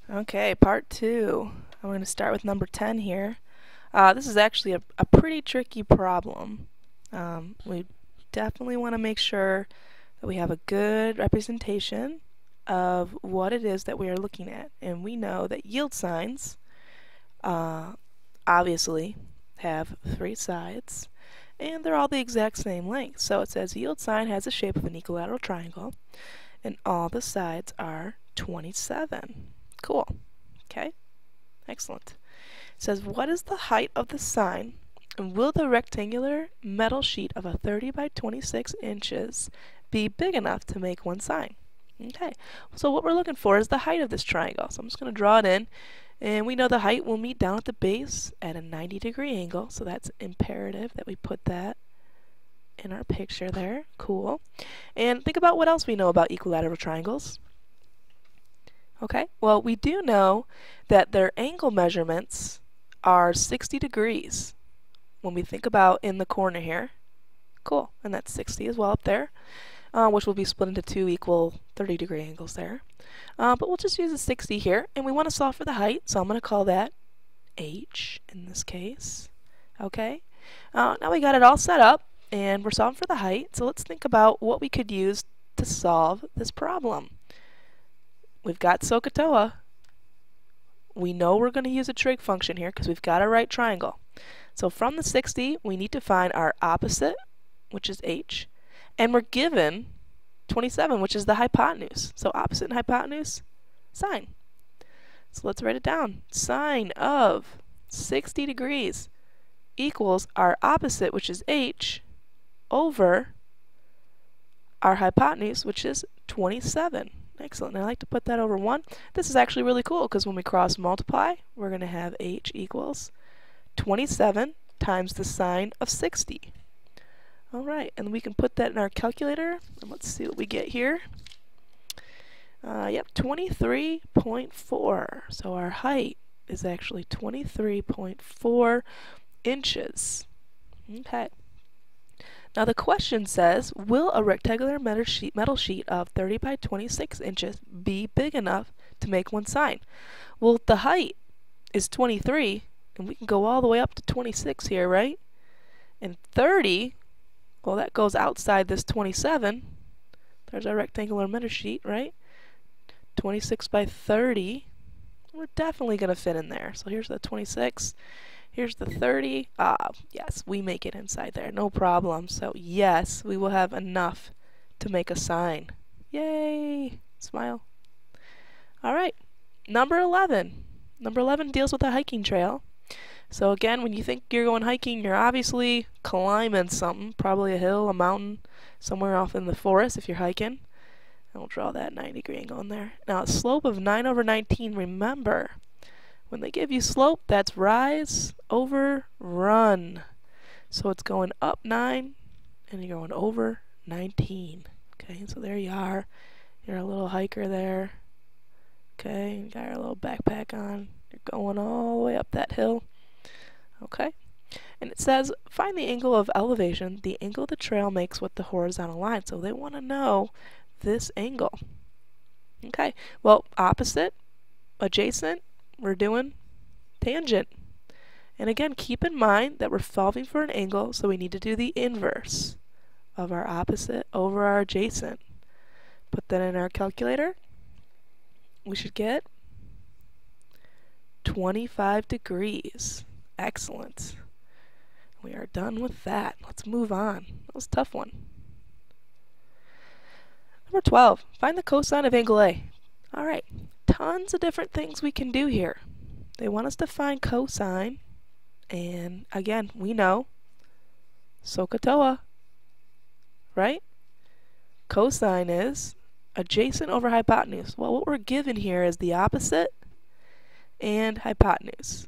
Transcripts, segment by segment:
Okay, part 2. I'm going to start with number 10 here. This is actually a pretty tricky problem. We definitely want to make sure that we have a good representation of what it is that we are looking at. And we know that yield signs obviously have 3 sides, and they're all the exact same length. So it says yield sign has the shape of an equilateral triangle, and all the sides are 27. Cool. Okay, excellent. It says, what is the height of the sign, and will the rectangular metal sheet of a 30 by 26 inches be big enough to make one sign? Okay, so what we're looking for is the height of this triangle. So I'm just going to draw it in, and we know the height will meet down at the base at a 90-degree angle, so that's imperative that we put that in our picture there. Cool. And think about what else we know about equilateral triangles. Okay, well, we do know that their angle measurements are 60 degrees when we think about in the corner here. Cool, and that's 60 as well up there, which will be split into 2 equal 30-degree angles there. But we'll just use a 60 here, and we want to solve for the height, so I'm going to call that h in this case. Okay, now we got it all set up, and we're solving for the height, so let's think about what we could use to solve this problem. We've got SOHCAHTOA. We know we're going to use a trig function here because we've got a right triangle. So from the 60, we need to find our opposite, which is h, and we're given 27, which is the hypotenuse. So opposite and hypotenuse, sine. So let's write it down. Sine of 60 degrees equals our opposite, which is h, over our hypotenuse, which is 27. Excellent. And I like to put that over 1. This is actually really cool because when we cross multiply, we're going to have h equals 27 times the sine of 60. Alright, and we can put that in our calculator, and let's see what we get here. Yep, 23.4. So our height is actually 23.4 inches. Okay. Now the question says, will a rectangular metal sheet of 30 by 26 inches be big enough to make one sign? Well, the height is 23, and we can go all the way up to 26 here, right? And 30, well, that goes outside this 27. There's our rectangular metal sheet, right? 26 by 30. We're definitely going to fit in there. So here's the 26. Here's the 30. Yes, we make it inside there, no problem. So yes, we will have enough to make a sign. Yay! Smile. Alright, number 11. Number 11 deals with a hiking trail. So again, when you think you're going hiking, you're obviously climbing something, probably a hill, a mountain, somewhere off in the forest if you're hiking. And we'll draw that 90-degree angle in there. Now, a slope of 9 over 19, remember, when they give you slope, that's rise over run. So it's going up 9, and you're going over 19. Okay, so there you are. You're a little hiker there. Okay, you got your little backpack on. You're going all the way up that hill. Okay, and it says, find the angle of elevation, the angle the trail makes with the horizontal line. So they want to know this angle. Okay, well, opposite, adjacent, we're doing tangent. And again, keep in mind that we're solving for an angle, so we need to do the inverse of our opposite over our adjacent. Put that in our calculator. We should get 25 degrees. Excellent. We are done with that. Let's move on. That was a tough one. Number 12. Find the cosine of angle A. Alright. Tons of different things we can do here. They want us to find cosine, and again, we know SOHCAHTOA, right? Cosine is adjacent over hypotenuse. Well, what we're given here is the opposite and hypotenuse.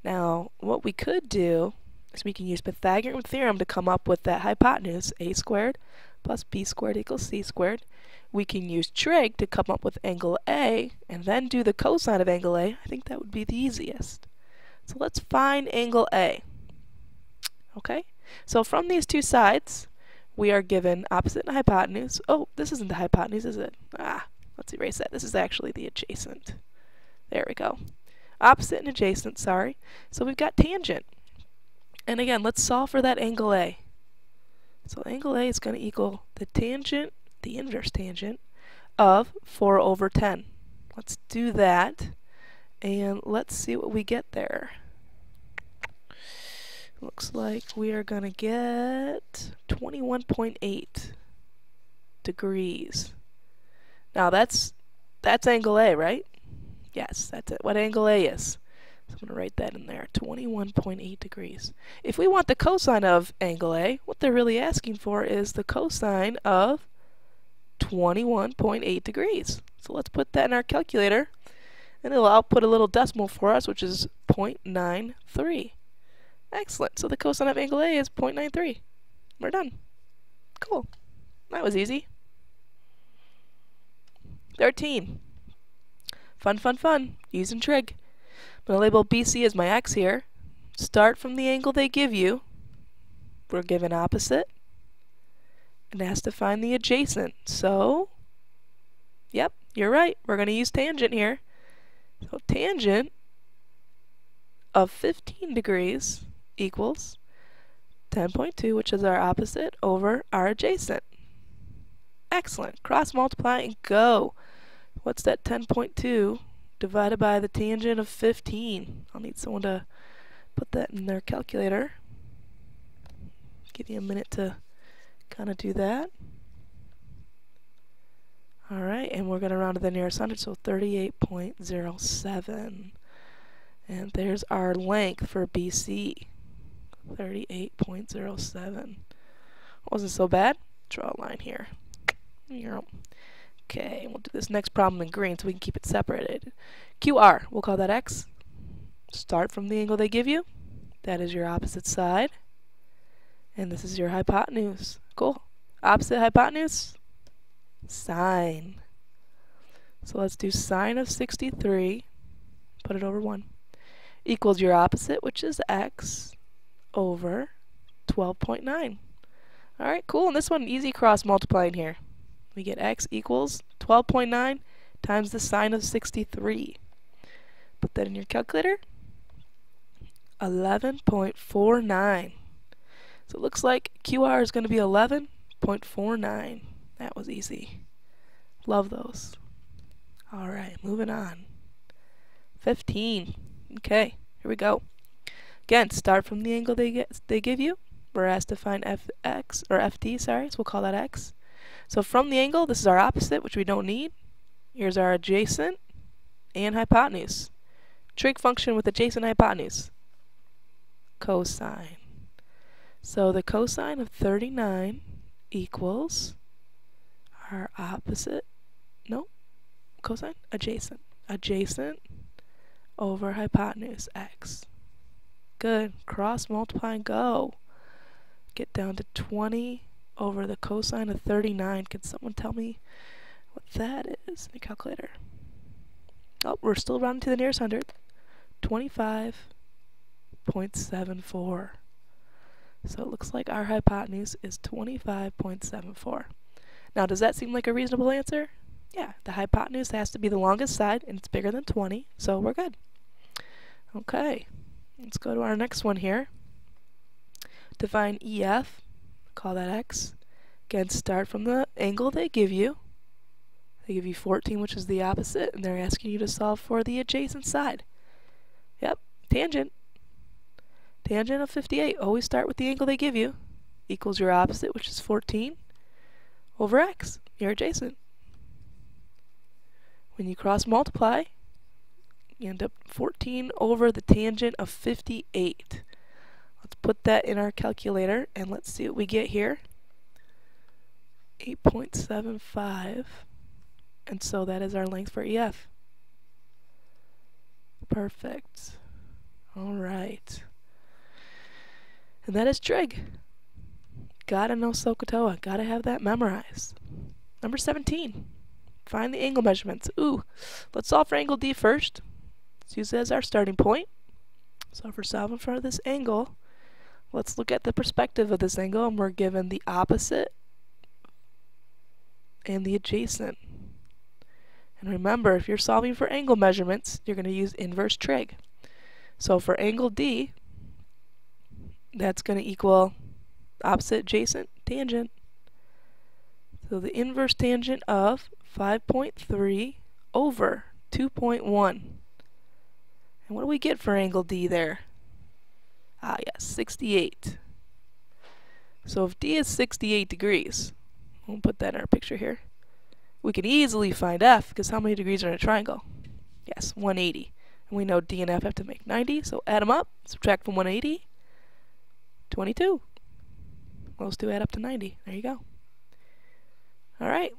Now, what we could do is we can use Pythagorean theorem to come up with that hypotenuse, a squared plus b squared equals c squared. We can use trig to come up with angle A, and then do the cosine of angle A. I think that would be the easiest. So let's find angle A. Okay, so from these two sides, we are given opposite and hypotenuse. Oh, this isn't the hypotenuse, is it? Let's erase that. This is actually the adjacent. There we go. Opposite and adjacent, sorry. So we've got tangent. And again, let's solve for that angle A. So angle A is going to equal the tangent, the inverse tangent, of 4 over 10. Let's do that, and let's see what we get there. Looks like we are going to get 21.8 degrees. Now that's angle A, right? Yes, that's it. What angle A is. So I'm going to write that in there, 21.8 degrees. If we want the cosine of angle A, what they're really asking for is the cosine of 21.8 degrees. So let's put that in our calculator, and it'll output a little decimal for us, which is 0.93. Excellent. So the cosine of angle A is 0.93. We're done. Cool. That was easy. 13. Fun, fun, fun. Using trig. I'm going to label BC as my x here. Start from the angle they give you. We're given opposite. And asked to find the adjacent. So, yep, you're right. We're going to use tangent here. So tangent of 15 degrees equals 10.2, which is our opposite, over our adjacent. Excellent. Cross multiply and go. What's that 10.2 divided by the tangent of 15? I'll need someone to put that in their calculator. Give you a minute to kind of do that. Alright, and we're going to round to the nearest hundred, so 38.07. And there's our length for BC. 38.07. Wasn't so bad. Draw a line here. Okay, we'll do this next problem in green so we can keep it separated. QR, we'll call that X. Start from the angle they give you. That is your opposite side. And this is your hypotenuse. Cool. Opposite hypotenuse, sine. So let's do sine of 63, put it over 1, equals your opposite, which is x, over 12.9. Alright, cool. And this one, easy cross multiplying here. We get x equals 12.9 times the sine of 63. Put that in your calculator. 11.49. So it looks like QR is going to be 11.49. That was easy. Love those. Alright, moving on. 15. Okay, here we go. Again, start from the angle they give you. We're asked to find FX, or FD, sorry, so we'll call that X. So from the angle, this is our opposite, which we don't need. Here's our adjacent and hypotenuse. Trig function with adjacent hypotenuse. Cosine. So the cosine of 39 equals our opposite, no, cosine, adjacent. Adjacent over hypotenuse, x. Good. Cross multiply and go. Get down to 20 over the cosine of 39. Can someone tell me what that is in a calculator? Oh, we're still rounding to the nearest hundredth. 25.74. So it looks like our hypotenuse is 25.74. Now, does that seem like a reasonable answer? Yeah, the hypotenuse has to be the longest side, and it's bigger than 20, so we're good. Okay, let's go to our next one here. To find EF, call that X. Again, start from the angle they give you. They give you 14, which is the opposite, and they're asking you to solve for the adjacent side. Yep, tangent. Tangent of 58, always start with the angle they give you, equals your opposite, which is 14, over x, your adjacent. When you cross multiply, you end up 14 over the tangent of 58. Let's put that in our calculator, and let's see what we get here. 8.75, and so that is our length for EF. Perfect. All right. And that is trig. Gotta know SOHCAHTOA. Gotta have that memorized. Number 17. Find the angle measurements. Ooh, let's solve for angle D first. Let's use it as our starting point. So for solving for this angle, let's look at the perspective of this angle, and we're given the opposite and the adjacent. And remember, if you're solving for angle measurements, you're going to use inverse trig. So for angle D, that's going to equal opposite adjacent tangent. So the inverse tangent of 5.3 over 2.1. And what do we get for angle D there? Ah, yes, 68. So if D is 68 degrees, we'll put that in our picture here, we can easily find F, because how many degrees are in a triangle? Yes, 180. And we know D and F have to make 90, so add them up, subtract from 180, 22. Those two add up to 90. There you go. Alright,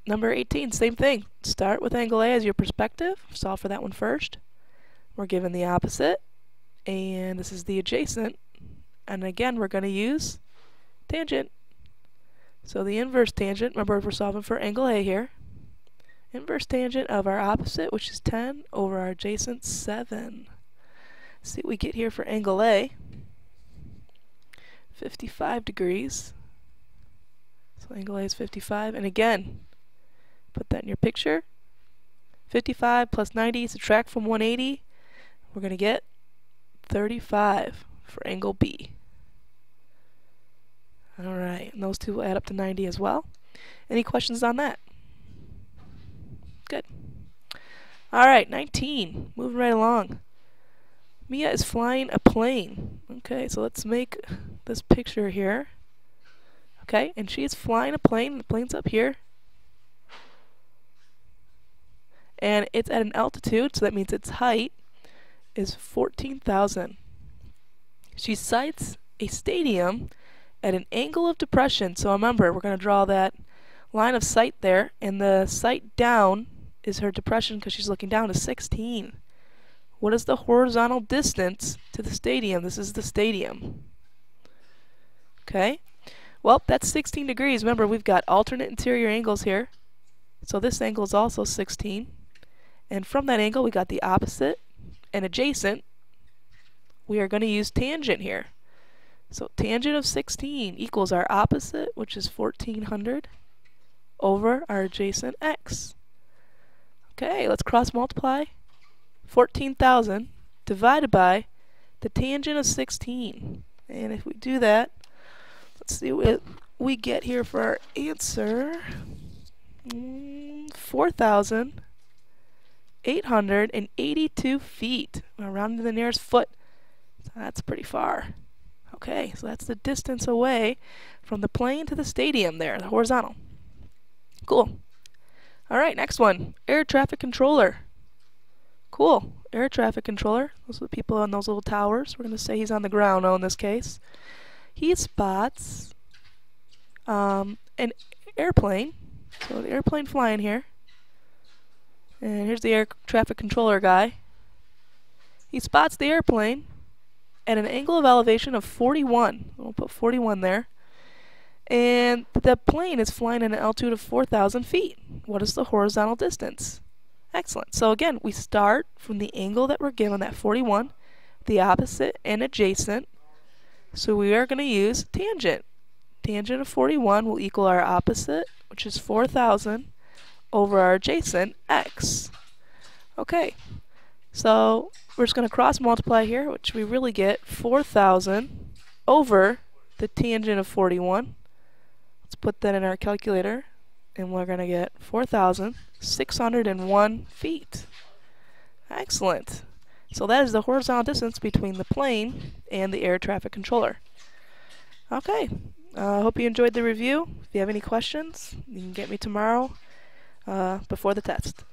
number 18, same thing. Start with angle A as your perspective. Solve for that one first. We're given the opposite, and this is the adjacent. And again, we're going to use tangent. So the inverse tangent, remember we're solving for angle A here. Inverse tangent of our opposite, which is 10, over our adjacent 7. Let's see what we get here for angle A. 55 degrees. So angle A is 55. And again, put that in your picture. 55 plus 90, subtract from 180. We're going to get 35 for angle B. Alright, and those two will add up to 90 as well. Any questions on that? Good. Alright, 19. Moving right along. Mia is flying a plane. Okay, so let's make this picture here. Okay, and she's flying a plane. The plane's up here. And it's at an altitude, so that means its height is 14,000. She sights a stadium at an angle of depression. So remember, we're going to draw that line of sight there, and the sight down is her depression because she's looking down to 16. What is the horizontal distance to the stadium? This is the stadium. Okay, well, that's 16 degrees. Remember, we've got alternate interior angles here. So this angle is also 16. And from that angle, we got the opposite and adjacent. We are going to use tangent here. So tangent of 16 equals our opposite, which is 1400, over our adjacent x. Okay, let's cross multiply 14,000 divided by the tangent of 16. And if we do that, let's see what we get here for our answer. 4,882 feet. We're rounding to the nearest foot. So that's pretty far. Okay, so that's the distance away from the plane to the stadium there, the horizontal. Cool. Alright, next one. Air traffic controller. Cool. Air traffic controller. Those are the people on those little towers. We're going to say he's on the ground, though, in this case. He spots an airplane. So the airplane flying here. And here's the air traffic controller guy. He spots the airplane at an angle of elevation of 41. We'll put 41 there. And the plane is flying at an altitude of 4,000 feet. What is the horizontal distance? Excellent. So again, we start from the angle that we're given, that 41, the opposite and adjacent. So we are going to use tangent. Tangent of 41 will equal our opposite, which is 4,000, over our adjacent, x. Okay, so we're just going to cross multiply here, which we really get 4,000 over the tangent of 41. Let's put that in our calculator, and we're going to get 4,601 feet. Excellent. So that is the horizontal distance between the plane and the air traffic controller. Okay, I hope you enjoyed the review. If you have any questions, you can get me tomorrow before the test.